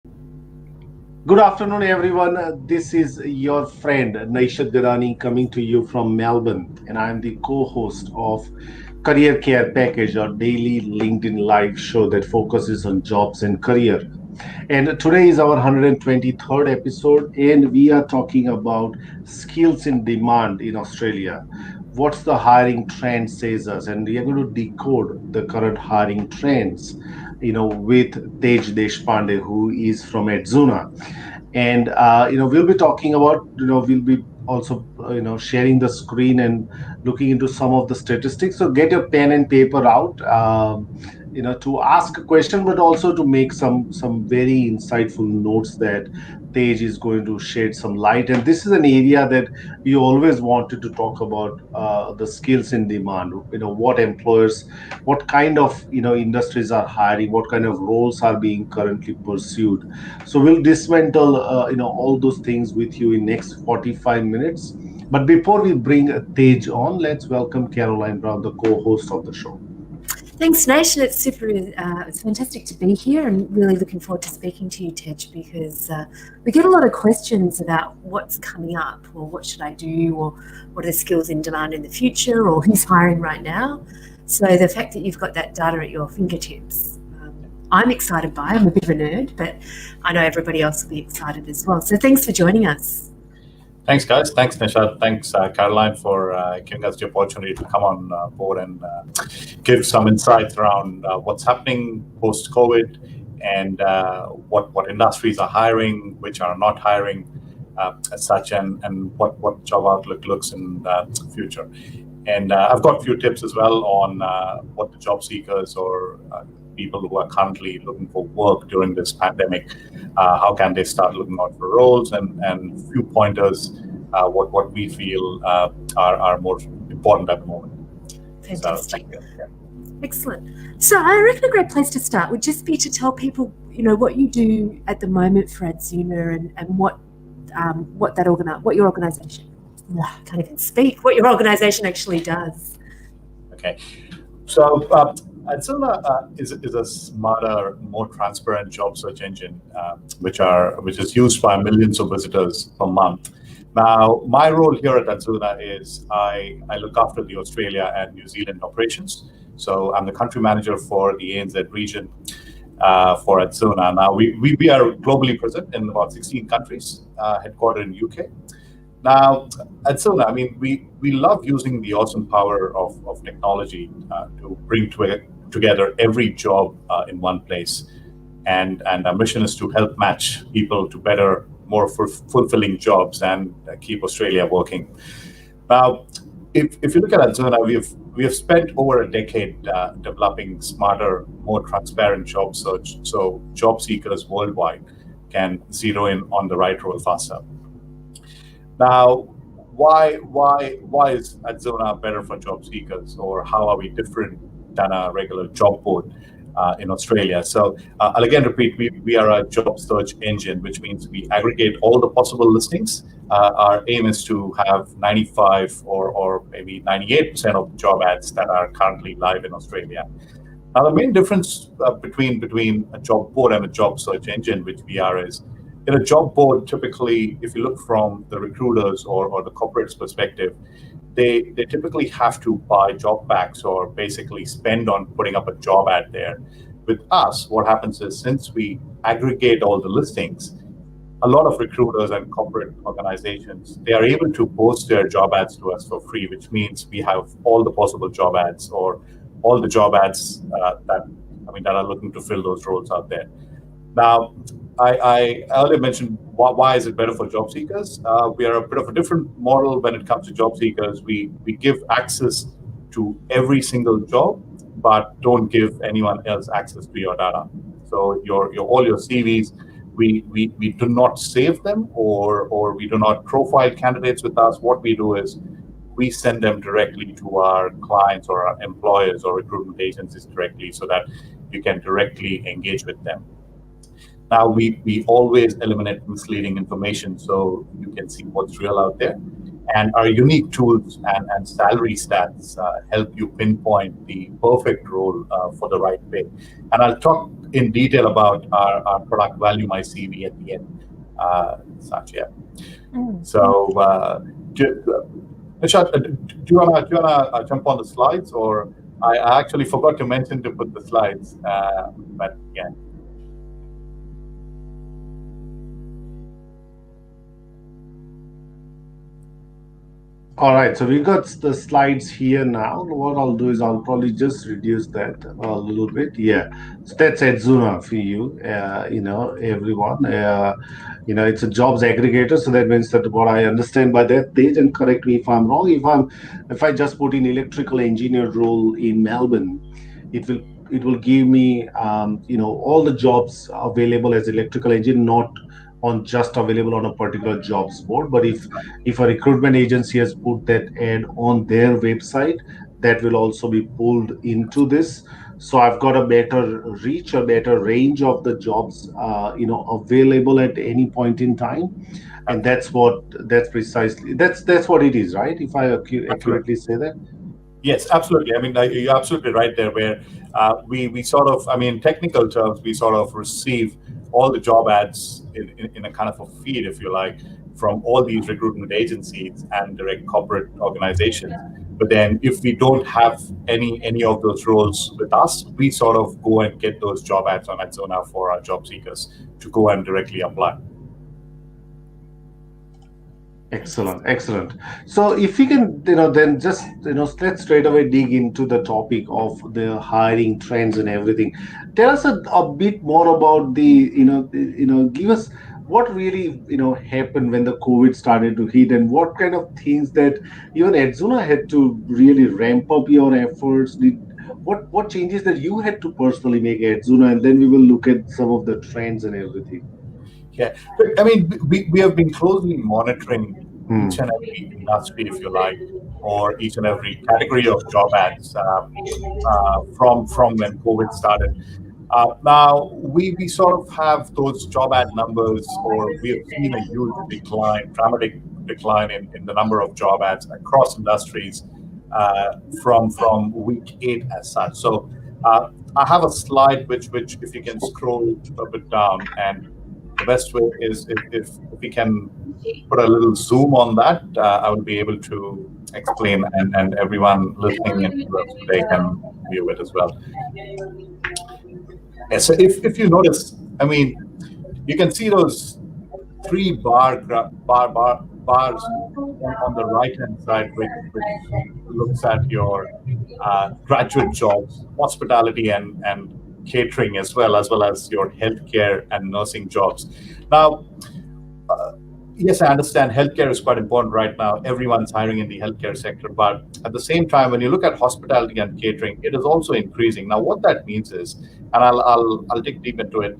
Good afternoon, everyone. This is your friend Naishad Gadani coming to you from Melbourne, and I'm the co-host of Career Care Package, our daily LinkedIn live show that focuses on jobs and career. And today is our 123rd episode, and we are talking about skills in demand in Australia. What's the hiring trend says us, and we are going to decode the current hiring trends, with Tej Deshpande, who is from Adzuna. And we'll be talking about, we'll be also sharing the screen and looking into some of the statistics. So get your pen and paper out, to ask a question, but also to make some very insightful notes that Tej is going to shed some light. And this is an area that we always wanted to talk about, the skills in demand. What employers, what kind of industries are hiring, what kind of roles are being currently pursued. So we'll dismantle all those things with you in next 45 minutes. But before we bring Tej on, let's welcome Caroline Brown, the co-host of the show. Thanks, Nation. It's fantastic to be here and really looking forward to speaking to you, Tej, because we get a lot of questions about what's coming up or what should I do or what are the skills in demand in the future or who's hiring right now. So the fact that you've got that data at your fingertips, I'm excited by. I'm a bit of a nerd, but I know everybody else will be excited as well. So thanks for joining us. Thanks, guys. Thanks, Nisha. Thanks, Caroline, for giving us the opportunity to come on board and give some insights around what's happening post-COVID and what industries are hiring, which are not hiring, as such, and what job outlook looks in the future. And I've got a few tips as well on what the job seekers or people who are currently looking for work during this pandemic, how can they start looking out for roles, and a few pointers, what we feel are more important at the moment. Fantastic. So, yeah. Excellent. So I reckon a great place to start would just be to tell people, what you do at the moment for Adzuna and what your organisation, can't even speak, what your organisation actually does. Okay. So Adzuna is a smarter, more transparent job search engine, which is used by millions of visitors per month. Now, my role here at Adzuna is I look after the Australia and New Zealand operations. So I'm the country manager for the ANZ region for Adzuna. Now, we are globally present in about 16 countries, headquartered in UK. Now, Adzuna, I mean, we love using the awesome power of technology to bring together every job in one place. And our mission is to help match people to better, more fulfilling jobs and keep Australia working. Now, if you look at Adzuna, we have spent over a decade developing smarter, more transparent job search, so job seekers worldwide can zero in on the right role faster. Now, why is Adzuna better for job seekers, or how are we different than a regular job board in Australia? So I'll again repeat, we are a job search engine, which means we aggregate all the possible listings. Our aim is to have 95 or maybe 98% of job ads that are currently live in Australia. Now, the main difference between a job board and a job search engine, which we are, is in a job board, typically, if you look from the recruiters or the corporate's perspective, they typically have to buy job packs or basically spend on putting up a job ad there. With us, what happens is, since we aggregate all the listings, a lot of recruiters and corporate organizations, they are able to post their job ads to us for free, which means we have all the possible job ads or all the job ads that are looking to fill those roles out there. Now, I earlier mentioned why is it better for job seekers? We are a bit of a different model when it comes to job seekers. We give access to every single job, but don't give anyone else access to your data. So all your CVs, we do not save them or we do not profile candidates with us. What we do is we send them directly to our clients or our employers or recruitment agencies directly, so that you can directly engage with them. Now, we always eliminate misleading information so you can see what's real out there. And our unique tools and salary stats help you pinpoint the perfect role for the right pay. And I'll talk in detail about our product Value My CV at the end. Such, yeah. So, Nishad, do you wanna jump on the slides, or I actually forgot to mention to put the slides, but yeah. All right, so we got the slides here now. What I'll do is I'll probably just reduce that a little bit. Yeah, so that's Adzuna for you. Everyone. It's a jobs aggregator, so that means that what I understand by that, they can correct me if I'm wrong. If I just put in electrical engineer role in Melbourne, it will give me all the jobs available as electrical engineer, not on just available on a particular jobs board. But if a recruitment agency has put that ad on their website, that will also be pulled into this. So I've got a better reach, a better range of the jobs available at any point in time. And that's precisely that's what it is, right? If I accurately say that. Yes, absolutely. I mean, you're absolutely right there. Where we sort of, I mean, in technical terms, we sort of receive all the job ads in a kind of a feed, if you like, from all these recruitment agencies and direct corporate organizations. But then, if we don't have any of those roles with us, we sort of go and get those job ads on Adzuna for our job seekers to go and directly apply. Excellent. So if we can, then just, let's straight away dig into the topic of the hiring trends and everything. Tell us a bit more about give us what really, happened when the COVID started to hit, and what kind of things that even Adzuna had to really ramp up your efforts. What changes that you had to personally make at Adzuna, and then we will look at some of the trends and everything. Yeah, I mean, we have been closely monitoring each and every industry, if you like, or each and every category of job ads from when COVID started. Now we sort of have those job ad numbers, or we have seen a huge decline, dramatic decline in the number of job ads across industries from week 8 as such. So I have a slide which if you can scroll a bit down, and the best way is if we can put a little zoom on that, I will be able to explain, and everyone listening in today can view it as well. Yeah, so if you notice, I mean, you can see those 3 bars on the right hand side, which looks at your graduate jobs, hospitality and catering, as well as your healthcare and nursing jobs. Now, yes, I understand healthcare is quite important right now. Everyone's hiring in the healthcare sector, but at the same time, when you look at hospitality and catering, it is also increasing. Now, what that means is, and I'll dig deep into it.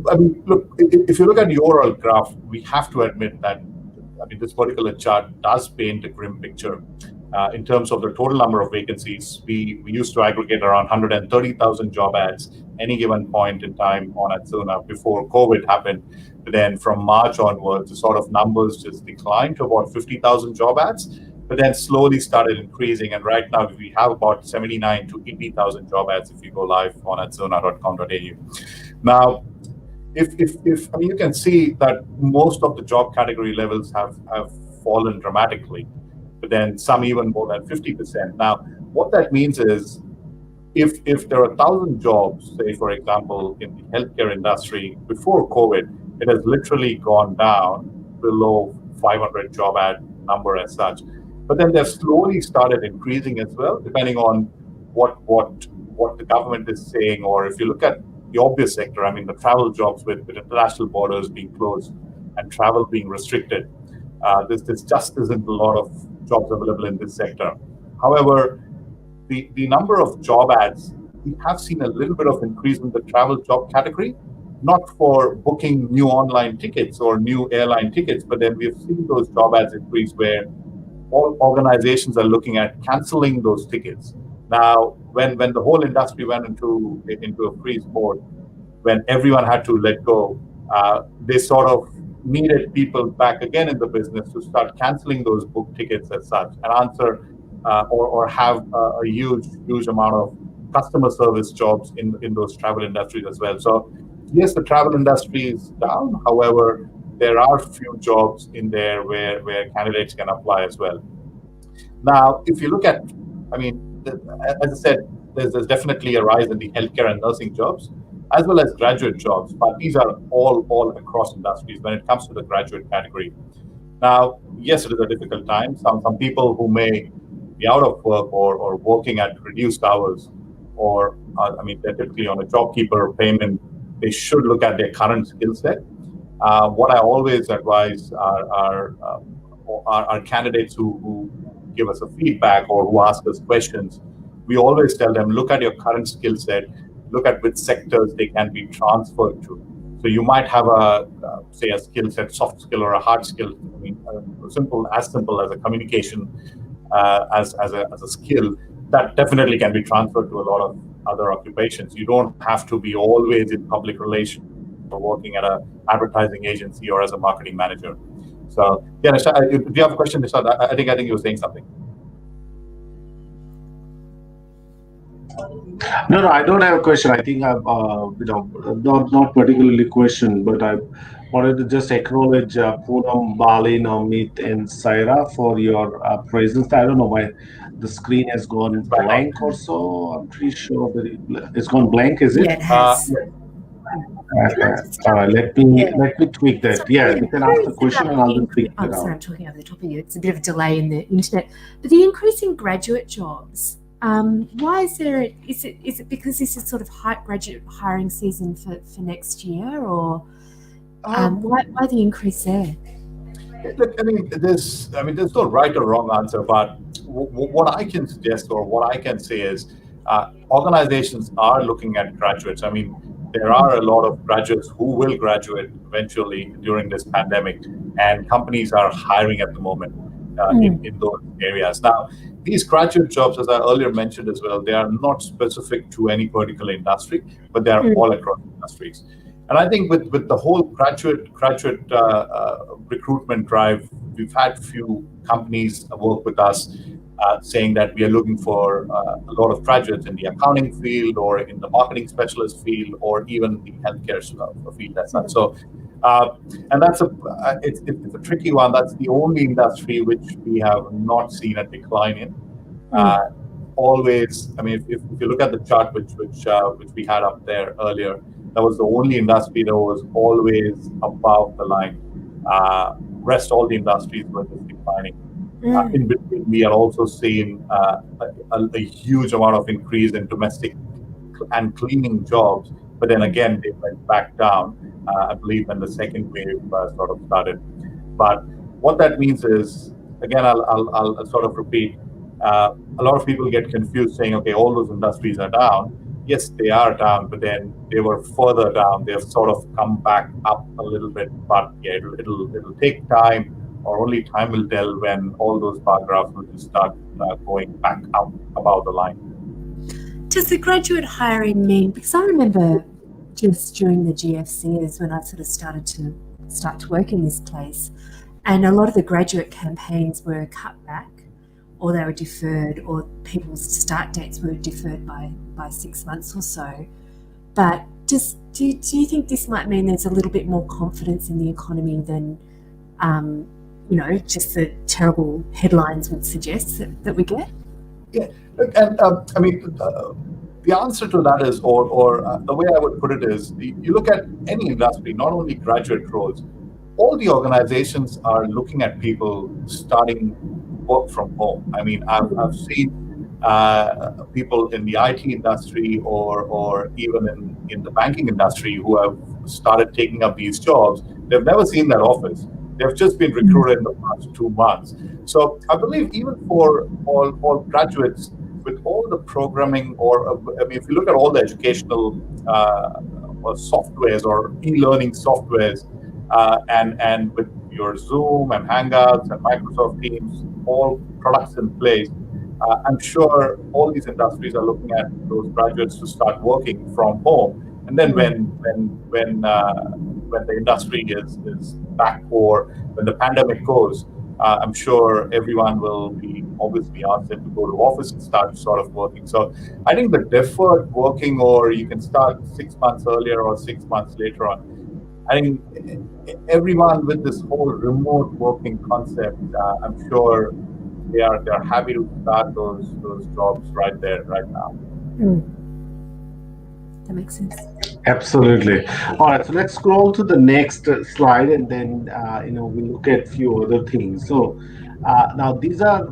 I mean, look, if you look at the overall graph, we have to admit that, I mean, this particular chart does paint a grim picture. In terms of the total number of vacancies, we used to aggregate around 130,000 job ads any given point in time on Adzuna before COVID happened. But then from March onwards, the sort of numbers just declined to about 50,000 job ads, but then slowly started increasing. And right now we have about 79 to 80,000 job ads if you go live on adzuna.com.au. Now, if I mean, you can see that most of the job category levels have fallen dramatically, but then some even more than 50%. Now, what that means is, if there are 1,000 jobs, say for example in the healthcare industry before COVID, it has literally gone down below 500 job ad number as such. But then they've slowly started increasing as well, depending on what the government is saying, or if you look at the obvious sector, I mean, the travel jobs with international borders being closed and travel being restricted, there just isn't a lot of jobs available in this sector. However, the number of job ads, we have seen a little bit of increase in the travel job category, not for booking new online tickets or new airline tickets, but then we've seen those job ads increase where all organizations are looking at canceling those tickets. Now, when the whole industry went into a freeze mode, when everyone had to let go, they sort of needed people back again in the business to start canceling those book tickets as such and answer or have a huge amount of customer service jobs in those travel industries as well. So yes, the travel industry is down. However, there are few jobs in there where candidates can apply as well. Now, if you look at, I mean, as I said, there's definitely a rise in the healthcare and nursing jobs, as well as graduate jobs. But these are all across industries when it comes to the graduate category. Now, yes, it is a difficult time. Some people who may be out of work or working at reduced hours, or I mean, they're typically on a job keeper payment. They should look at their current skill set. What I always advise are candidates who give us a feedback or who ask us questions. We always tell them, look at your current skill set, look at which sectors they can be transferred to. So you might have say a skill set, soft skill or a hard skill. I mean, simple as a communication as a skill that definitely can be transferred to a lot of other occupations. You don't have to be always in public relations or working at an advertising agency or as a marketing manager. So yeah, Nishad, do you have a question, Nishad? I think you were saying something. No, I don't have a question. I think I've, not particularly question, but I wanted to just acknowledge Poonam, Balin, Amit, and Saira for your presence. I don't know why the screen has gone It's back on. blank or so. I'm pretty sure that it's gone blank. Is it? Yeah, it has. Let me tweak that. Yeah, you can ask the question and I'll tweak it I'm sorry, out. I'm talking over the top of you. It's a bit of a delay in the internet. But the increase in graduate jobs, why is there? Is it because this is sort of graduate hiring season for next year, or why the increase there? Look, there's no right or wrong answer, but what I can suggest or what I can say is organizations are looking at graduates. I mean, there are a lot of graduates who will graduate eventually during this pandemic, and companies are hiring at the moment in those areas. Now, these graduate jobs, as I earlier mentioned as well, they are not specific to any particular industry, but they are all across industries. And I think with the whole graduate recruitment drive, we've had few companies work with us saying that we are looking for a lot of graduates in the accounting field or in the marketing specialist field or even the healthcare field as such. So, and it's a tricky one. That's the only industry which we have not seen a decline in. Always, I mean, if you look at the chart which we had up there earlier, that was the only industry that was always above the line. Rest all the industries were just declining. In between, we are also seeing a huge amount of increase in domestic and cleaning jobs, but then again they went back down. I believe when the second wave sort of started. But what that means is, again, I'll sort of repeat. A lot of people get confused, saying, "Okay, all those industries are down." Yes, they are down, but then they were further down. They've sort of come back up a little bit, but yeah, it'll take time. Or only time will tell when all those bar graphs will just start going back up above the line. Does the graduate hiring mean? Because I remember just during the GFC is when I sort of started to work in this place, and a lot of the graduate campaigns were cut back, or they were deferred, or people's start dates were deferred by 6 months or so. But do you think this might mean there's a little bit more confidence in the economy than just the terrible headlines would suggest that we get? Yeah, and I mean, the answer to that is, or the way I would put it is, you look at any industry, not only graduate roles, all the organizations are looking at people starting work from home. I mean, I've seen people in the IT industry or even in the banking industry who have started taking up these jobs. They've never seen that office. They've just been recruited in the past 2 months. So I believe even for all graduates, with all the programming, if you look at all the educational softwares or e-learning softwares, and with your Zoom and Hangouts and Microsoft Teams, all products in place, I'm sure all these industries are looking at those graduates to start working from home. And then when the industry is back for when the pandemic goes, I'm sure everyone will be obviously asked them to go to office and start sort of working. So I think the deferred working, or you can start 6 months earlier or 6 months later on, I think everyone with this whole remote working concept, I'm sure they're happy to start those jobs right there, right now. That makes sense. Absolutely. All right, so let's scroll to the next slide, and then we look at few other things. So now these are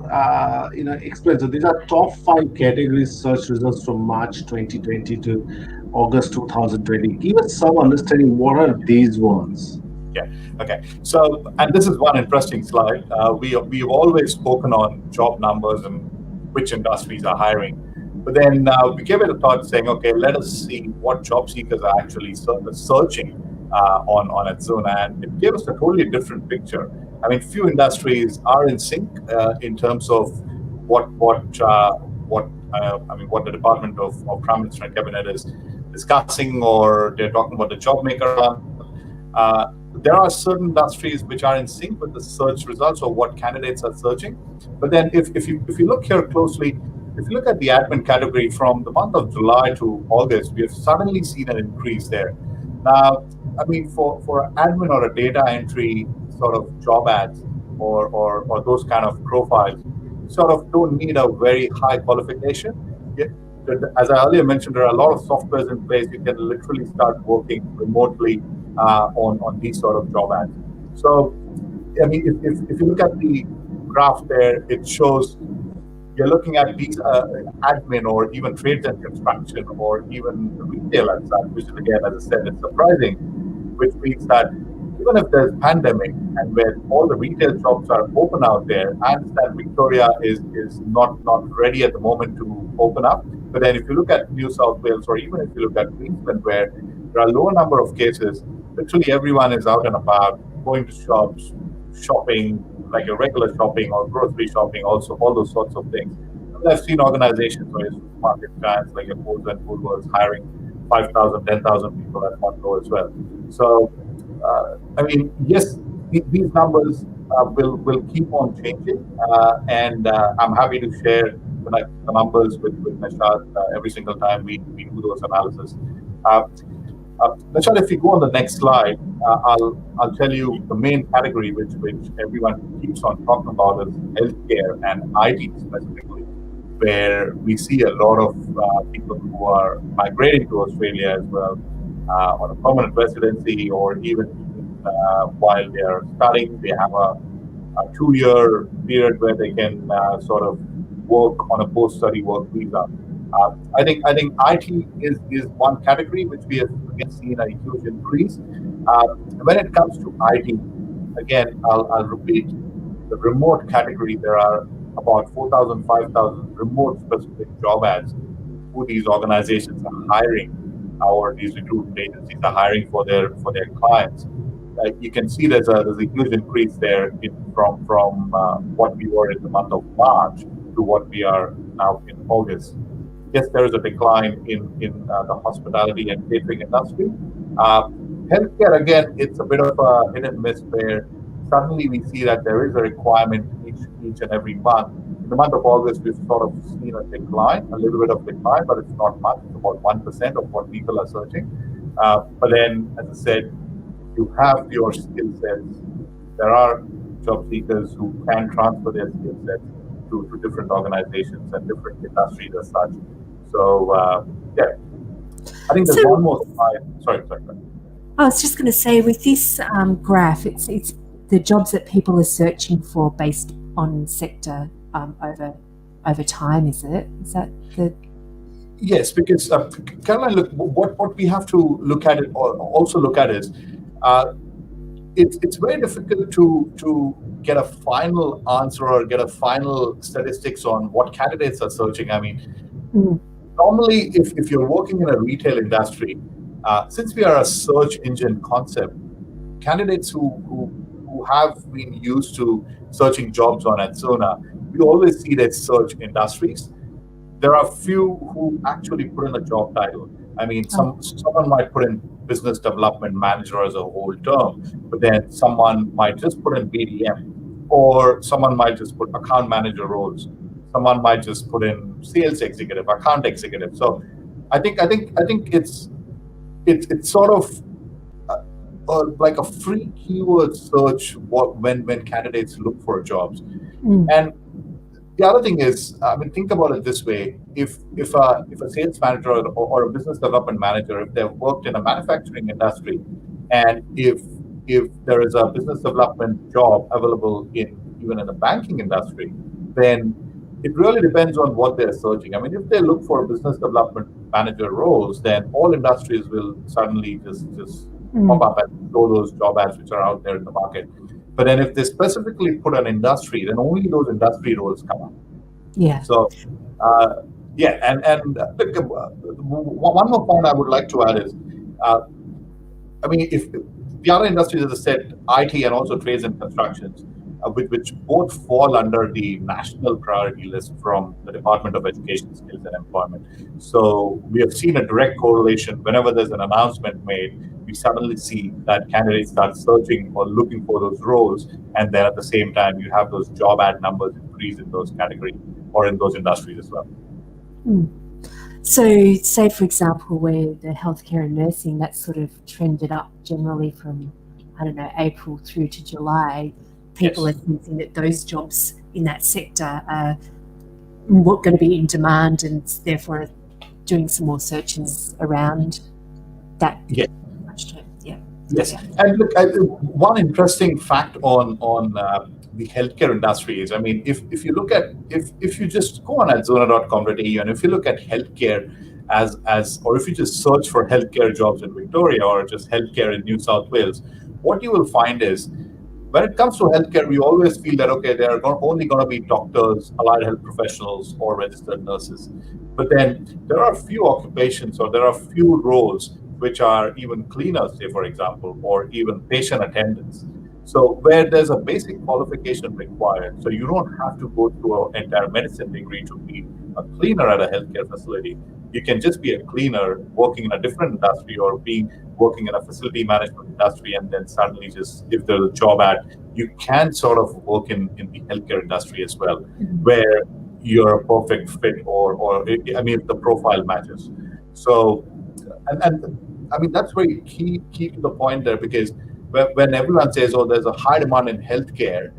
explain. So these are top five categories search results from March 2020 to August 2020. Give us some understanding. What are these ones? Yeah. Okay. So, and this is one interesting slide. We've always spoken on job numbers and which industries are hiring, but then we gave it a thought, saying, okay, let us see what job seekers are actually searching on Adzuna, and it gave us a totally different picture. I mean, few industries are in sync in terms of what the Department of Prime Minister and Cabinet is discussing, or they're talking about the job maker month. There are certain industries which are in sync with the search results or what candidates are searching. But then if you look here closely, if you look at the admin category from the month of July to August, we have suddenly seen an increase there. Now, I mean, for admin or a data entry sort of job ads or those kind of profiles, you sort of don't need a very high qualification. As I earlier mentioned, there are a lot of softwares in place. You can literally start working remotely on these sort of job ads. So, I mean, if you look at the graph there, it shows you're looking at these admin or even trades and construction or even retail and such, which is, again, as I said, it's surprising, which means that even if there's pandemic and when all the retail shops are open out there, I understand Victoria is not ready at the moment to open up. But then if you look at New South Wales, or even if you look at Queensland, where there are a lower number of cases, literally everyone is out and about, going to shops, shopping, like a regular shopping or grocery shopping, also all those sorts of things. And I've seen organizations where supermarket giants like a Coles and Woolworths hiring 5,000, 10,000 people at one go as well. So, I mean, yes, these numbers will keep on changing, and I'm happy to share the numbers with Nishad every single time we do those analysis. Nishad, if you go on the next slide, I'll tell you the main category which everyone keeps on talking about is healthcare and IT specifically, where we see a lot of people who are migrating to Australia as well on a permanent residency, or even while they are studying, they have a 2-year period where they can sort of work on a post-study work visa. I think IT is one category which we have again seen a huge increase. When it comes to IT, again, I'll repeat, the remote category, there are about 4,000, 5,000 remote specific job ads who these organizations are hiring, or these recruitment agencies are hiring for their clients. You can see there's a huge increase there from what we were in the month of March to what we are now in August. Yes, there is a decline in the hospitality and catering industry. Healthcare, again, it's a bit of a hit and miss, where suddenly we see that there is a requirement each and every month. In the month of August, we've sort of seen a decline, a little bit of decline, but it's not much. It's about 1% of what people are searching. But then, as I said, you have your skill sets. There are job seekers who can transfer their skill sets to different organizations and different industries as such. So, yeah, I think there's one more slide. Sorry. I was just going to say, with this graph, it's the jobs that people are searching for based on sector over time, is it? Is that the... Yes, because Caroline, look, what we have to look at it, or also look at is, it's very difficult to get a final answer or get a final statistics on what candidates are searching. I mean, normally, if you're working in a retail industry, since we are a search engine concept, candidates who have been used to searching jobs on Adzuna, we always see that search industries. There are few who actually put in a job title. I mean, someone might put in business development manager as a whole term, but then someone might just put in BDM, or someone might just put account manager roles. Someone might just put in sales executive, account executive. So, I think it's sort of like a free keyword search when candidates look for jobs. And the other thing is, I mean, think about it this way: if a sales manager or a business development manager, if they've worked in a manufacturing industry, and if there is a business development job available even in the banking industry, then it really depends on what they're searching. I mean, if they look for business development manager roles, then all industries will suddenly just pop up and show those job ads which are out there in the market. But then if they specifically put an industry, then only those industry roles come up. Yeah. So, yeah, and look, one more point I would like to add is, I mean, if the other industries, as I said, IT and also trades and constructions, which both fall under the national priority list from the Department of Education, Skills and Employment. So we have seen a direct correlation. Whenever there's an announcement made, we suddenly see that candidates start searching or looking for those roles, and then at the same time, you have those job ad numbers increase in those categories or in those industries as well. So, say for example, where the healthcare and nursing, that sort of trended up generally from, I don't know, April through to July. People are thinking that those jobs in that sector are going to be in demand, and therefore doing some more searches around that. Yeah. Yeah. Yes. And look, one interesting fact on the healthcare industry is, I mean, if you look at if you just go on adzuna.com.au and if you look at healthcare as or if you just search for healthcare jobs in Victoria or just healthcare in New South Wales, what you will find is, when it comes to healthcare, we always feel that, okay, there are only going to be doctors, allied health professionals, or registered nurses. But then there are few occupations or there are few roles which are even cleaners, say, for example, or even patient attendants. So where there's a basic qualification required, so you don't have to go through an entire medicine degree to be a cleaner at a healthcare facility. You can just be a cleaner working in a different industry or working in a facility management industry, and then suddenly just, if there's a job ad, you can sort of work in the healthcare industry as well, where you're a perfect fit or I mean, if the profile matches. So, and I mean, that's very key to the point there, because when everyone says, oh, there's a high demand in healthcare,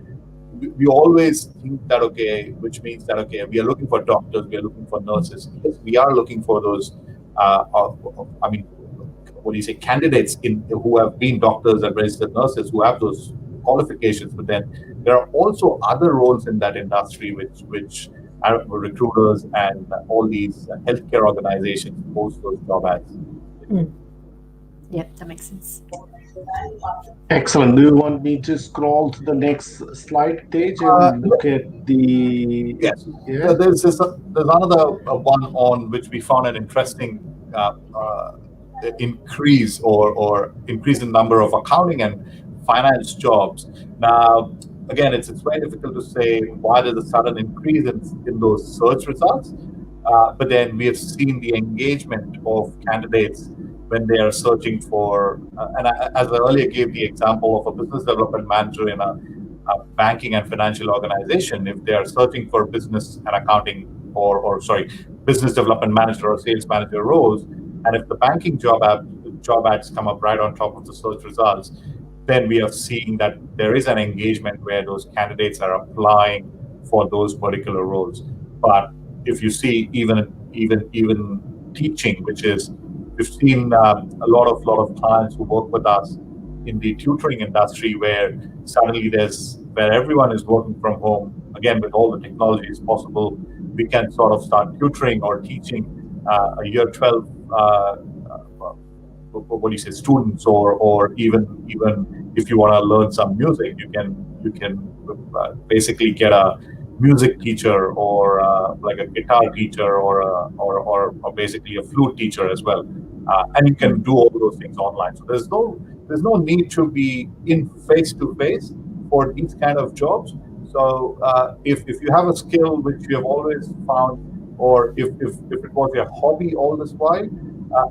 we always think that, okay, which means that, okay, we are looking for doctors, we are looking for nurses. Yes, we are looking for those, I mean, what do you say, candidates who have been doctors and registered nurses who have those qualifications. But then there are also other roles in that industry which recruiters and all these healthcare organizations post those job ads. Yep, that makes sense. Excellent. Do you want me to scroll to the next slide, Tej, and look at the... Yes. Yeah. There's another one on which we found an interesting increase or increase in number of accounting and finance jobs. Now, again, it's very difficult to say why there's a sudden increase in those search results, but then we have seen the engagement of candidates when they are searching for, and as I earlier gave the example of a business development manager in a banking and financial organization, if they are searching for business and accounting or business development manager or sales manager roles, and if the banking job ads come up right on top of the search results, then we are seeing that there is an engagement where those candidates are applying for those particular roles. But if you see even teaching, which is, we've seen a lot of clients who work with us in the tutoring industry where suddenly where everyone is working from home, again, with all the technologies possible, we can sort of start tutoring or teaching a year 12 students, or even if you want to learn some music, you can basically get a music teacher or like a guitar teacher or basically a flute teacher as well, and you can do all those things online. So there's no need to be in face to face for these kind of jobs. So if you have a skill which you have always found, or if it was your hobby all this while,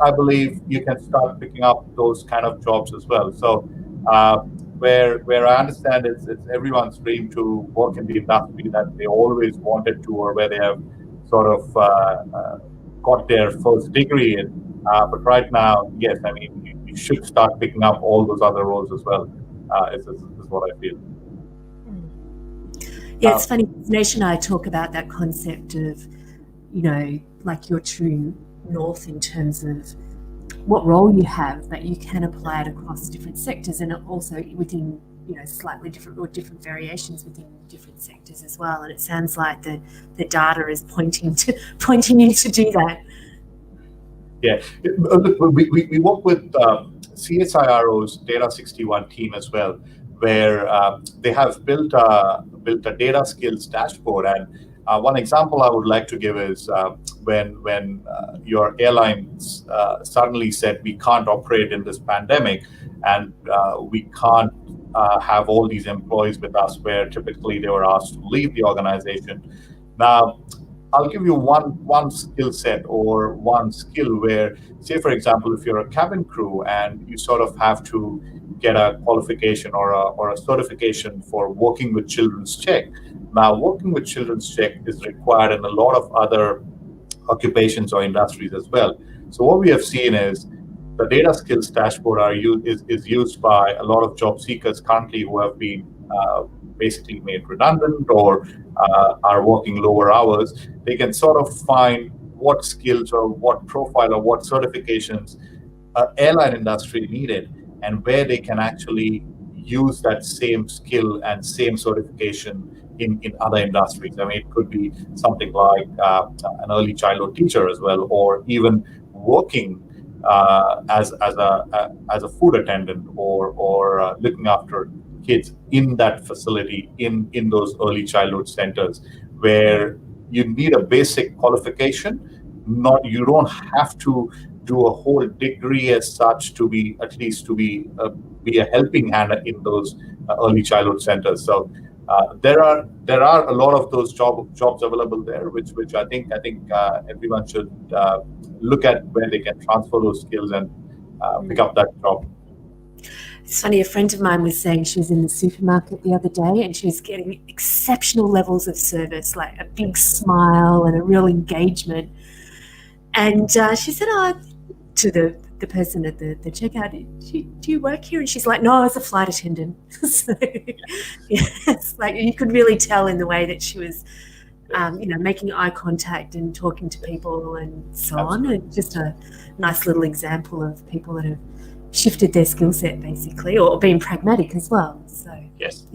I believe you can start picking up those kind of jobs as well. So where I understand it's everyone's dream to work in the industry that they always wanted to, or where they have sort of got their first degree in. But right now, yes, I mean, you should start picking up all those other roles as well, is what I feel. Yeah, it's funny. Nation and I talk about that concept of, like your true north in terms of what role you have, but you can apply it across different sectors and also within, slightly different or different variations within different sectors as well. And it sounds like the data is pointing you to do that. Yeah, look, we work with CSIRO's Data 61 team as well, where they have built a data skills dashboard. And one example I would like to give is when your airlines suddenly said we can't operate in this pandemic, and we can't have all these employees with us, where typically they were asked to leave the organization. Now, I'll give you one skill set or one skill where, say, for example, if you're a cabin crew and you sort of have to get a qualification or a certification for working with children's check. Now, working with children's check is required in a lot of other occupations or industries as well. So what we have seen is the data skills dashboard is used by a lot of job seekers currently who have been basically made redundant or are working lower hours. They can sort of find what skills or what profile or what certifications airline industry needed, and where they can actually use that same skill and same certification in other industries. I mean, it could be something like an early childhood teacher as well, or even working as a food attendant or looking after kids in that facility in those early childhood centers, where you need a basic qualification. You don't have to do a whole degree as such to be a helping hand in those early childhood centers. So there are a lot of those jobs available there, which I think everyone should look at where they can transfer those skills and pick up that job. It's funny, a friend of mine was saying she was in the supermarket the other day and she was getting exceptional levels of service, like a big smile and a real engagement. And she said, to the person at the checkout, do you work here? And she's like, no, as a flight attendant. So, yes, like you could really tell in the way that she was, making eye contact and talking to people and so Absolutely. on. And just a nice little example of people that have shifted their skill set basically, or being pragmatic as well. So yes.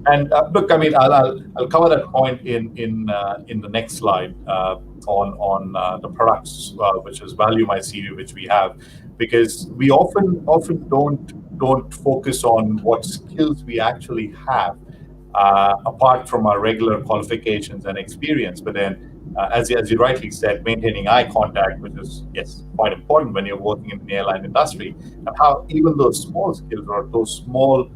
And look, I mean, I'll cover that point in the next slide on the products, which is Value My CV, which we have, because we often don't focus on what skills we actually have apart from our regular qualifications and experience. But then, as you rightly said, maintaining eye contact, which is quite important when you're working in the airline industry, and how even those small skills or those small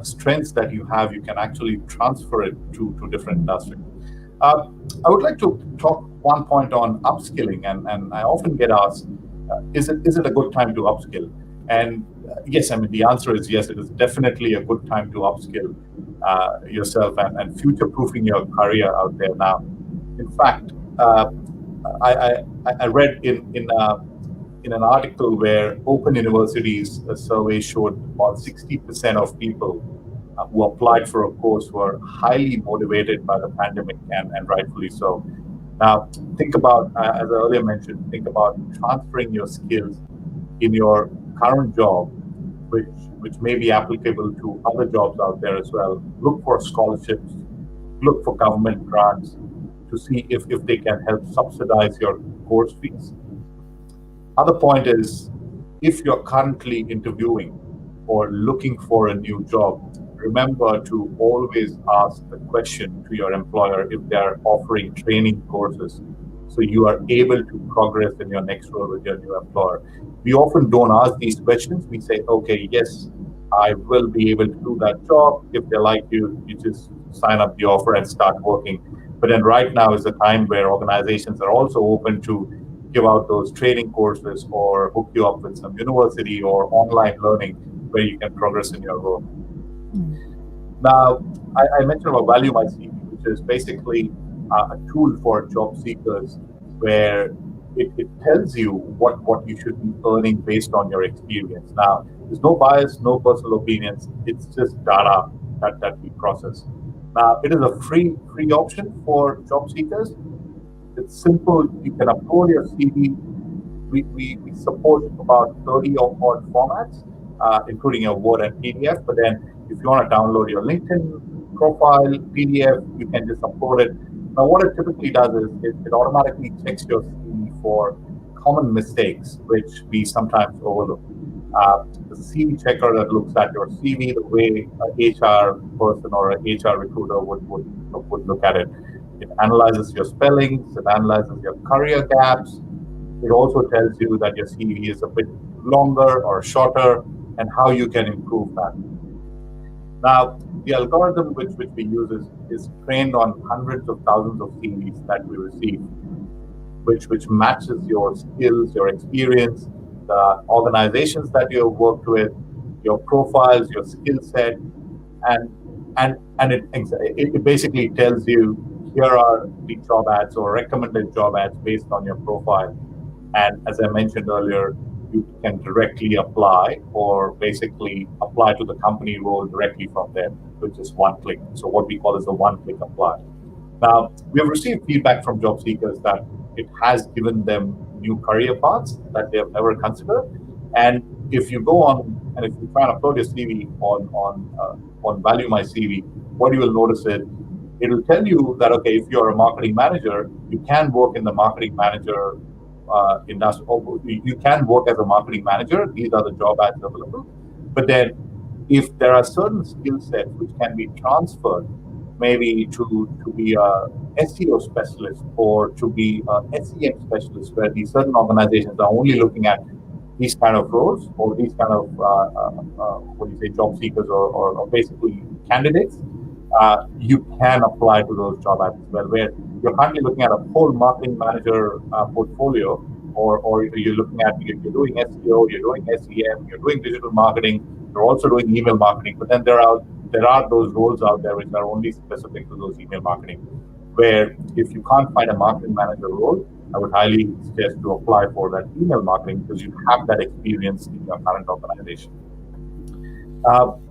strengths that you have, you can actually transfer it to different industries. I would like to talk one point on upskilling, and I often get asked, is it a good time to upskill? And yes, I mean, the answer is yes, it is definitely a good time to upskill yourself and future-proofing your career out there now. In fact, I read in an article where Open University's survey showed about 60% of people who applied for a course were highly motivated by the pandemic, and rightfully so. Now, think about, as I earlier mentioned, think about transferring your skills in your current job, which may be applicable to other jobs out there as well. Look for scholarships, look for government grants to see if they can help subsidize your course fees. Other point is, if you're currently interviewing or looking for a new job, remember to always ask the question to your employer if they are offering training courses, so you are able to progress in your next role with your new employer. We often don't ask these questions. We say, okay, yes, I will be able to do that job. If they like you, you just sign up the offer and start working. But then right now is the time where organizations are also open to give out those training courses or hook you up with some university or online learning where you can progress in your role. Now, I mentioned about Value My CV, which is basically a tool for job seekers where it tells you what you should be earning based on your experience. Now, there's no bias, no personal opinions. It's just data that we process. Now, it is a free option for job seekers. It's simple. You can upload your CV. We support about 30 or more formats, including your Word and PDF. But then if you want to download your LinkedIn profile PDF, you can just upload it. Now, what it typically does is it automatically checks your CV for common mistakes, which we sometimes overlook. The CV checker that looks at your CV the way an HR person or an HR recruiter would look at it. It analyzes your spellings, it analyzes your career gaps. It also tells you that your CV is a bit longer or shorter and how you can improve that. Now, the algorithm which we use is trained on hundreds of thousands of CVs that we receive, which matches your skills, your experience, the organizations that you have worked with, your profiles, your skill set, and it basically tells you here are the job ads or recommended job ads based on your profile. And as I mentioned earlier, you can directly apply or basically apply to the company role directly from there, which is one click. So what we call is the one-click apply. Now, we have received feedback from job seekers that it has given them new career paths that they have never considered. And if you go on and if you try and upload your CV on Value My CV, what you will notice is it will tell you that, okay, if you're a marketing manager, you can work in the marketing manager industry. You can work as a marketing manager. These are the job ads available. But then if there are certain skill sets which can be transferred, maybe to be a SEO specialist or to be a SEM specialist, where these certain organizations are only looking at these kind of roles or these kind of job seekers or basically candidates, you can apply to those job ads as well, where you're currently looking at a whole marketing manager portfolio, or you're looking at, you're doing SEO, you're doing SEM, you're doing digital marketing, you're also doing email marketing, but then there are those roles out there which are only specific to those email marketing, where if you can't find a marketing manager role, I would highly suggest to apply for that email marketing because you have that experience in your current organization.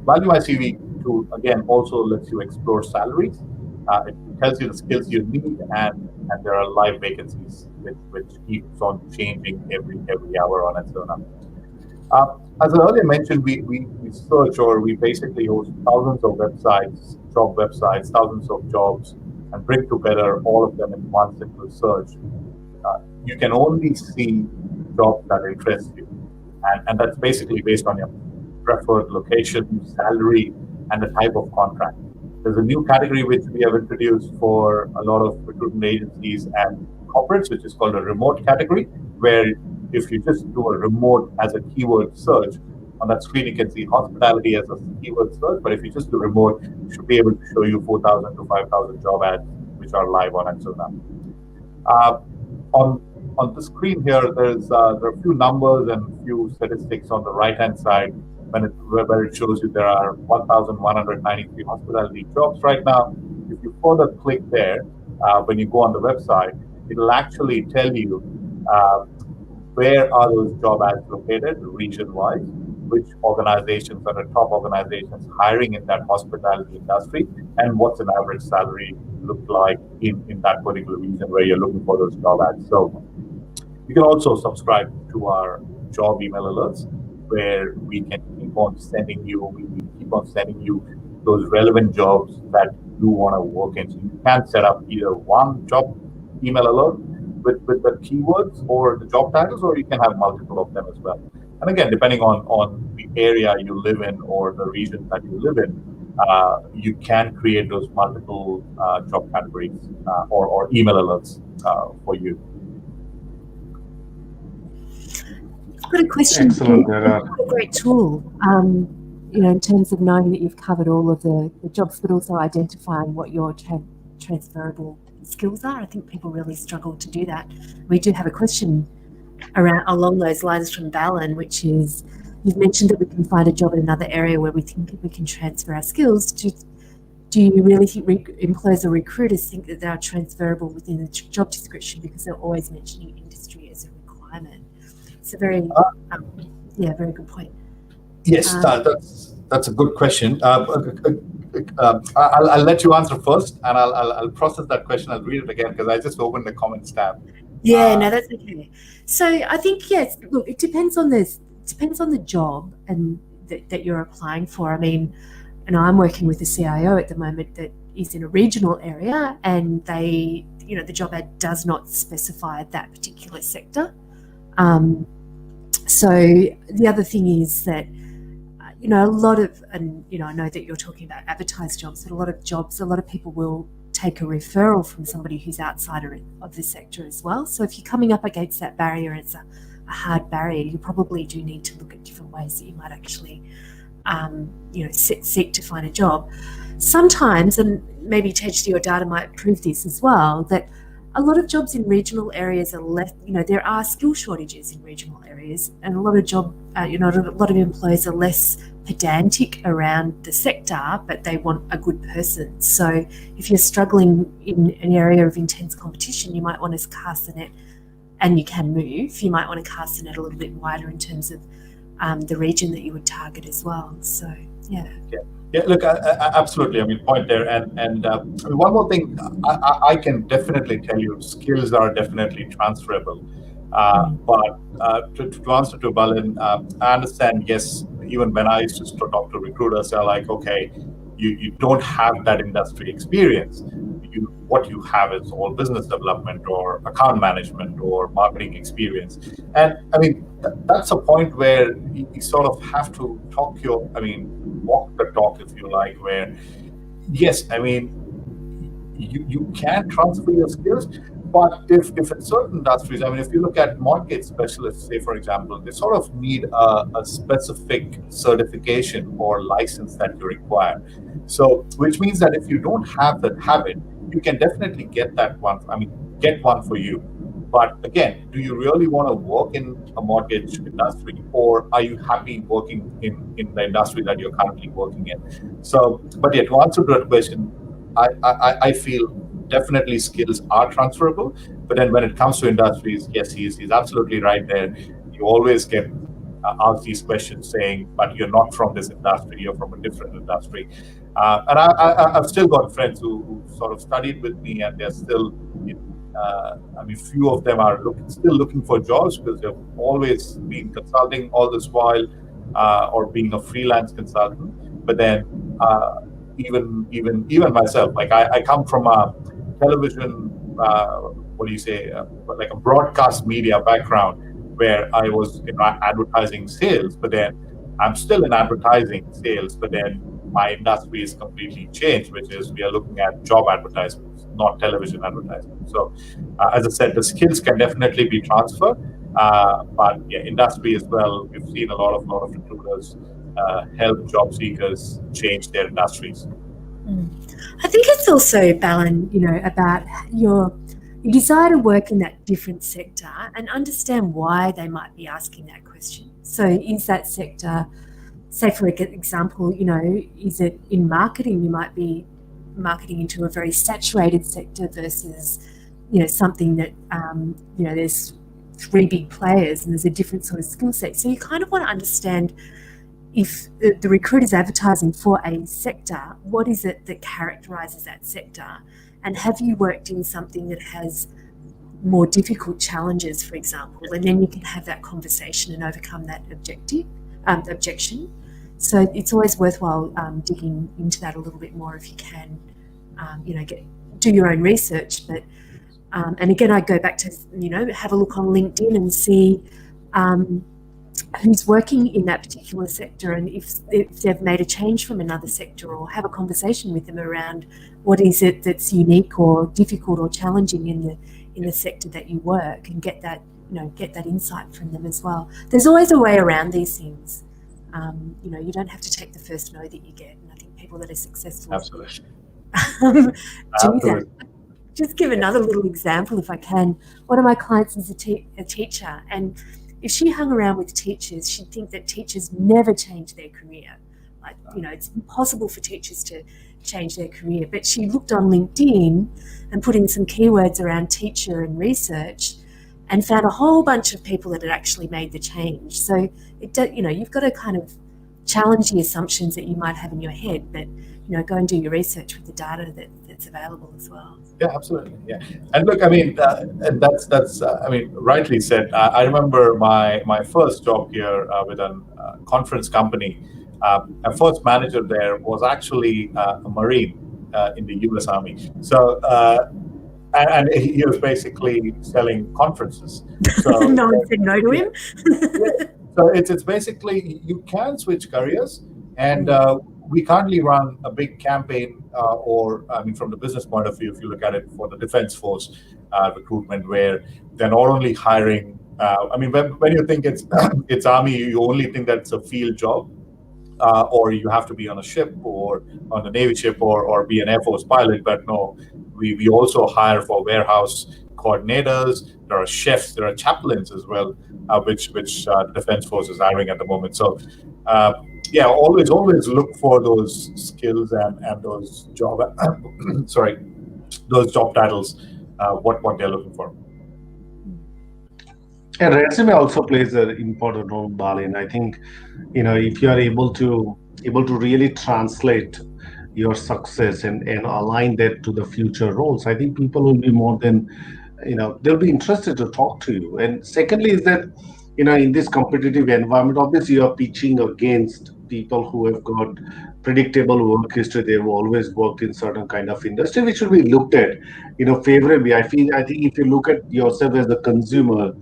Value My CV tool, again, also lets you explore salaries. It tells you the skills you need, and there are live vacancies which keeps on changing every hour on Adzuna. As I earlier mentioned, we search, or we basically host thousands of websites, job websites, thousands of jobs, and bring together all of them in one simple search. You can only see jobs that interest you, and that's basically based on your preferred location, salary, and the type of contract. There's a new category which we have introduced for a lot of recruitment agencies and corporates, which is called a remote category, where if you just do a remote as a keyword search, on that screen you can see hospitality as a keyword search, but if you just do remote, it should be able to show you 4,000 to 5,000 job ads which are live on Adzuna. On the screen here, there are a few numbers and a few statistics on the right-hand side where it shows you there are 1,193 hospitality jobs right now. If you further click there, when you go on the website, it'll actually tell you where are those job ads located region-wise, which organizations are the top organizations hiring in that hospitality industry, and what's an average salary look like in that particular region where you're looking for those job ads. So you can also subscribe to our job email alerts, where we can keep on sending you those relevant jobs that you want to work in. So you can set up either one job email alert with the keywords or the job titles, or you can have multiple of them as well. And again, depending on the area you live in or the region that you live in, you can create those multiple job categories or email alerts for you. I've got a question. Excellent. A great tool, in terms of knowing that you've covered all of the jobs, but also identifying what your transferable skills are. I think people really struggle to do that. We do have a question along those lines from Balin, which is, you've mentioned that we can find a job in another area where we think we can transfer our skills. Do you really think employers or recruiters think that they are transferable within the job description, because they're always mentioning industry as a requirement? It's a very, very good point. Yes, that's a good question. I'll let you answer first, and I'll process that question. I'll read it again because I just opened the comments tab. Yeah, no, that's okay. So I think, yes, look, it depends on the job and that you're applying for. I mean, and I'm working with a CIO at the moment that is in a regional area, and they, the job ad does not specify that particular sector. So the other thing is that, a lot of, and, I know that you're talking about advertised jobs, but a lot of people will take a referral from somebody who's outside of the sector as well. So if you're coming up against that barrier, it's a hard barrier, you probably do need to look at different ways that you might actually, seek to find a job. Sometimes, and maybe Tej or Data might prove this as well, that a lot of jobs in regional areas are less, there are skill shortages in regional areas, and a lot of employers are less pedantic around the sector, but they want a good person. So if you're struggling in an area of intense competition, you might want to cast the net, and you can move, you might want to cast the net a little bit wider in terms of the region that you would target as well. So, yeah. Yeah, look, absolutely. I mean, point there. And one more thing, I can definitely tell you, skills are definitely transferable. But to answer to Balin, I understand, yes, even when I used to talk to recruiters, they're like, okay, you don't have that industry experience. What you have is all business development or account management or marketing experience. And I mean, that's a point where you sort of have to walk the talk, if you like, where, yes, I mean, you can transfer your skills, but if in certain industries, I mean, if you look at market specialists, say, for example, they sort of need a specific certification or license that you require. So, which means that if you don't have that habit, you can definitely get that one. I mean, get one for you. But again, do you really want to work in a mortgage industry, or are you happy working in the industry that you're currently working in? So, but yeah, to answer that question, I feel definitely skills are transferable. But then when it comes to industries, yes, he's absolutely right there. You always get asked these questions saying, but you're not from this industry, you're from a different industry. And I've still got friends who sort of studied with me, and they're still, few of them are still looking for jobs because they've always been consulting all this while, or being a freelance consultant. But then even myself, like I come from a television, like a broadcast media background, where I was in advertising sales, but then I'm still in advertising sales, but then my industry is completely changed, which is we are looking at job advertisements, not television advertisements. So, as I said, the skills can definitely be transferred, but yeah, industry as well. We've seen a lot of recruiters help job seekers change their industries. I think it's also, Balin, about your desire to work in that different sector and understand why they might be asking that question. So is that sector, say for example, is it in marketing? You might be marketing into a very saturated sector versus, something that, there's three big players and there's a different sort of skill set. So you kind of want to understand, if the recruiter is advertising for a sector, what is it that characterises that sector? And have you worked in something that has more difficult challenges, for example? And then you can have that conversation and overcome that objection. So it's always worthwhile digging into that a little bit more if you can, do your own research. But and again, I go back to, have a look on LinkedIn and see who's working in that particular sector, and if they've made a change from another sector, or have a conversation with them around what is it that's unique or difficult or challenging in the sector that you work, and get that insight from them as well. There's always a way around these things. You don't have to take the first no that you get, and I think people that are successful Absolutely. do that. just give another little example if I can. One of my clients is a teacher, and if she hung around with teachers, she'd think that teachers never change their career. Like, it's impossible for teachers to change their career. But she looked on LinkedIn and put in some keywords around teacher and research and found a whole bunch of people that had actually made the change. So, you've got to kind of challenge the assumptions that you might have in your head, but go and do your research with the data that's available as well. Yeah, absolutely. Yeah, and look, I mean, and that's I mean, rightly said. I remember my first job here with a conference company. My first manager there was actually a Marine in the U.S. Army. So. And he was basically selling conferences. So no one said no to him. Yeah. So it's basically you can switch careers, and we currently run a big campaign, or I mean, from the business point of view, if you look at it for the Defense Force recruitment, where they're not only hiring. I mean, when you think it's Army, you only think that it's a field job. Or you have to be on a ship or on a Navy ship or be an Air Force pilot. But no, we also hire for warehouse coordinators. There are chefs, there are chaplains as well, which Defense Force is hiring at the moment. So yeah, always look for those skills and those job those job titles, what they're looking for. And resume also plays an important role, Balin. I think, if you are able to really translate your success and align that to the future roles, I think people will be more than, they'll be interested to talk to you. And secondly is that, in this competitive environment, obviously you're pitching against people who have got predictable work history. They've always worked in certain kind of industry, which will be looked at, favorably. I think if you look at yourself as a consumer,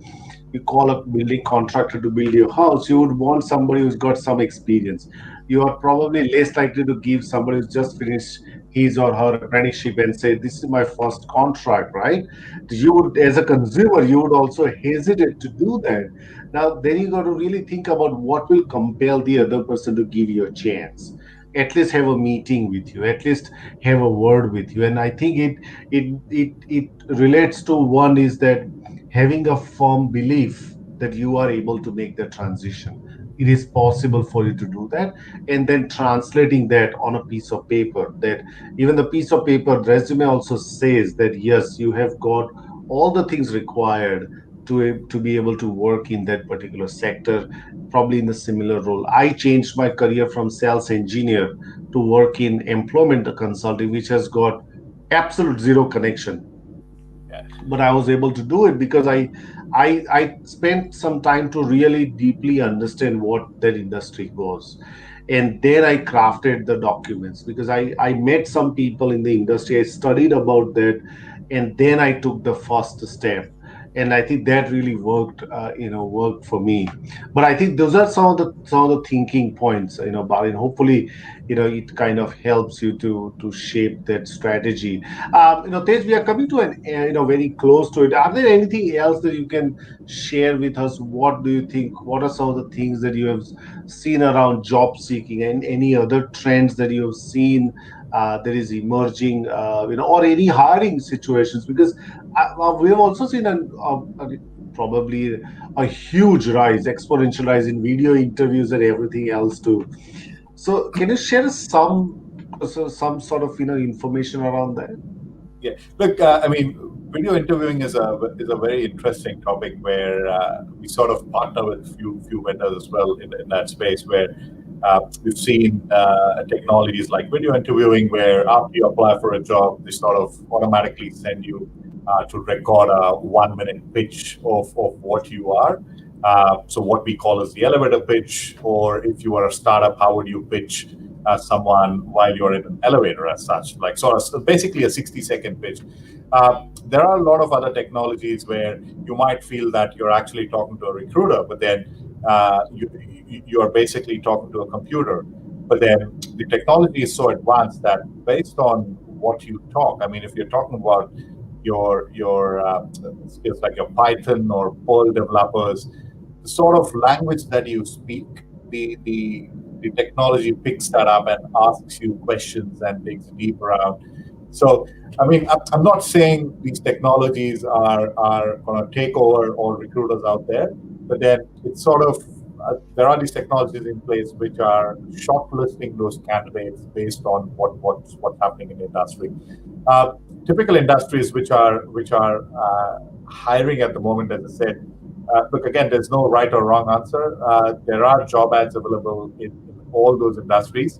you call a building contractor to build your house, you would want somebody who's got some experience. You are probably less likely to give somebody who's just finished his or her apprenticeship and say, "This is my first contract," right? You would, as a consumer, you would also hesitate to do that. Now, then you got to really think about what will compel the other person to give you a chance. At least have a meeting with you. At least have a word with you. And I think it relates to one is that having a firm belief that you are able to make the transition. It is possible for you to do that, and then translating that on a piece of paper. That even the piece of paper resume also says that yes, you have got all the things required to be able to work in that particular sector, probably in a similar role. I changed my career from sales engineer to work in employment consulting, which has got absolute zero connection, but I was able to do it because I spent some time to really deeply understand what that industry was. And then I crafted the documents because I met some people in the industry. I studied about that, and then I took the first step. And I think that really worked for me. But I think those are some of the thinking points, Balin. Hopefully, it kind of helps you to shape that strategy. Tej, we are coming to an very close to it. Are there anything else that you can share with us? What do you think? What are some of the things that you have seen around job seeking, and any other trends that you have seen that is emerging, or any hiring situations? Because we have also seen probably a huge rise, exponential rise in video interviews and everything else too. So, can you share some sort of information around that? Yeah, look, I mean, video interviewing is a very interesting topic where we sort of partner with few vendors as well in that space where we've seen technologies like video interviewing where after you apply for a job, they sort of automatically send you to record a 1-minute pitch of what you are. So what we call as the elevator pitch, or if you are a startup, how would you pitch someone while you're in an elevator as such, like so basically a 60-second pitch. There are a lot of other technologies where you might feel that you're actually talking to a recruiter, but then you are basically talking to a computer. But then the technology is so advanced that based on what you talk, I mean, if you're talking about your skills like your Python or Perl developers, the sort of language that you speak, the technology picks that up and asks you questions and digs deep around So, I mean, I'm not saying these technologies are going to take over all recruiters out there, but then it's sort of there are these technologies in place which are shortlisting those candidates based on what's happening in the industry. Uh, Typical industries which are hiring at the moment, as I said. Look, again, there's no right or wrong answer. There are job ads available in all those industries.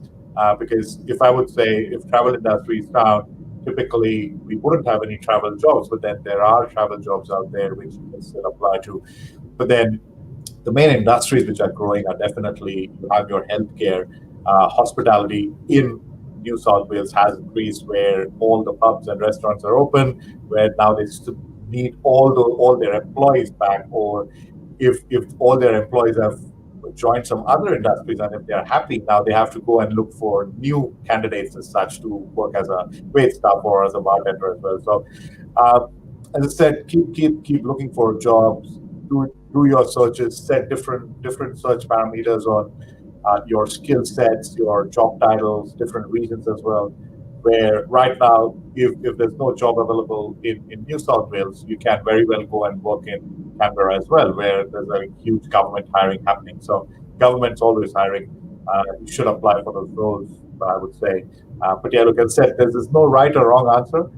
Because if I would say if travel industry is down, typically we wouldn't have any travel jobs, but then there are travel jobs out there which you can still apply to. But then the main industries which are growing are definitely you have your healthcare, hospitality in New South Wales has increased where all the pubs and restaurants are open, where now they still need all their employees back, or if all their employees have joined some other industries and if they are happy now they have to go and look for new candidates as such to work as a wait staff or as a bartender as well. So uh, as I said, keep looking for jobs. Do your searches. Set different search parameters on your skill sets, your job titles, different regions as well. Where right now, if there's no job available in New South Wales, you can very well go and work in Canberra as well, where there's a huge government hiring happening. So government's always hiring. You should apply for those roles, I would say. But yeah, look, as I said, there's no right or wrong answer.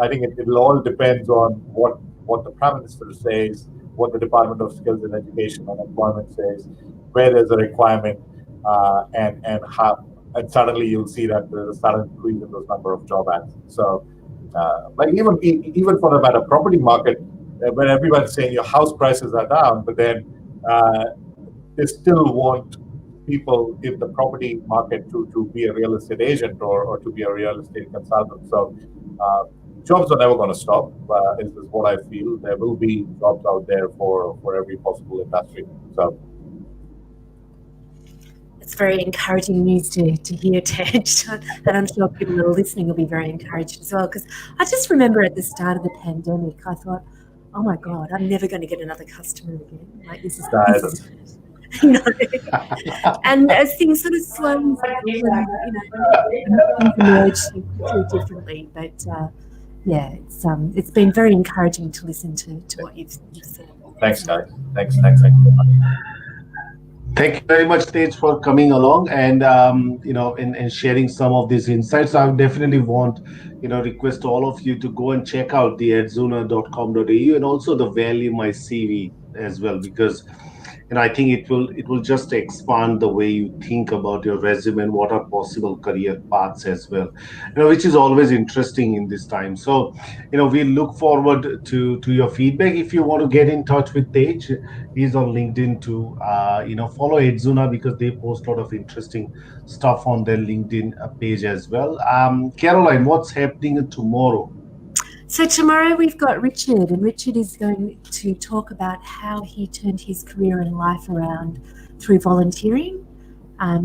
I think it all depends on what the Prime Minister says, what the Department of Skills and Education and Employment says, where there's a requirement, and how, and suddenly you'll see that there's a sudden increase in those number of job ads. So, like even for the matter property market, when everyone's saying your house prices are down, but then uh, they still want people in the property market to be a real estate agent or to be a real estate consultant. So uh, jobs are never going to stop. Is what I feel. There will be jobs out there for every possible industry. So It's very encouraging news to hear, Tej. And I'm sure people that are listening will be very encouraged as well. Because I just remember at the start of the pandemic, I thought, oh my God, I'm never going to get another customer again. Like, this is you know. And as things sort of slowly, things emerge differently. But yeah, it's been very encouraging to listen to what you've said. Thanks, guys. Thanks very much. Thank you very much, Tej, for coming along and and sharing some of these insights. I would definitely want, request all of you to go and check out the adzuna.com.au and also the Value My CV as well, because I think it will just expand the way you think about your resume and what are possible career paths as well, which is always interesting in this time. So we look forward to your feedback. If you want to get in touch with Tej, he's on LinkedIn too. Follow Adzuna because they post a lot of interesting stuff on their LinkedIn page as well. Caroline, what's happening tomorrow? So tomorrow we've got Richard, and Richard is going to talk about how he turned his career and life around through volunteering,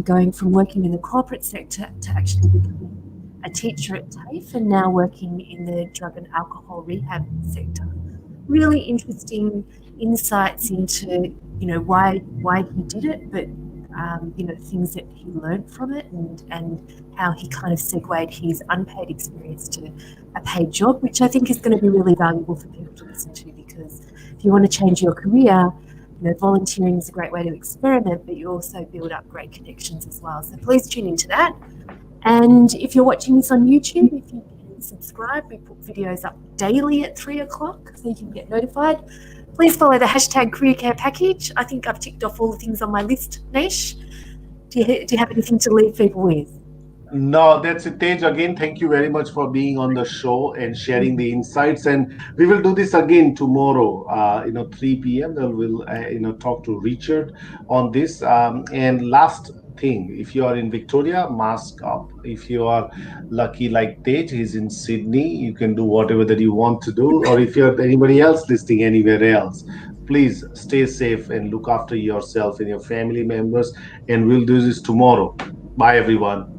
going from working in the corporate sector to actually becoming a teacher at TAFE and now working in the drug and alcohol rehab sector. Really interesting insights into why he did it, but things that he learned from it, and how he kind of segued his unpaid experience to a paid job, which I think is going to be really valuable for people to listen to, because if you want to change your career, volunteering is a great way to experiment, but you also build up great connections as well. So please tune into that. And if you're watching this on YouTube, if you can subscribe, we put videos up daily at 3 o'clock so you can get notified. Please follow the hashtag Career Care Package. I think I've ticked off all the things on my list, Nish. Do you have anything to leave people with? No, that's it, Tej. Again, thank you very much for being on the show and sharing the insights. And we will do this again tomorrow, 3 p.m. Then we'll, talk to Richard on this. And last thing, if you are in Victoria, mask up. If you are lucky like Tej, he's in Sydney, you can do whatever that you want to do. Or if you're anybody else listening anywhere else, please stay safe and look after yourself and your family members. And we'll do this tomorrow. Bye, everyone.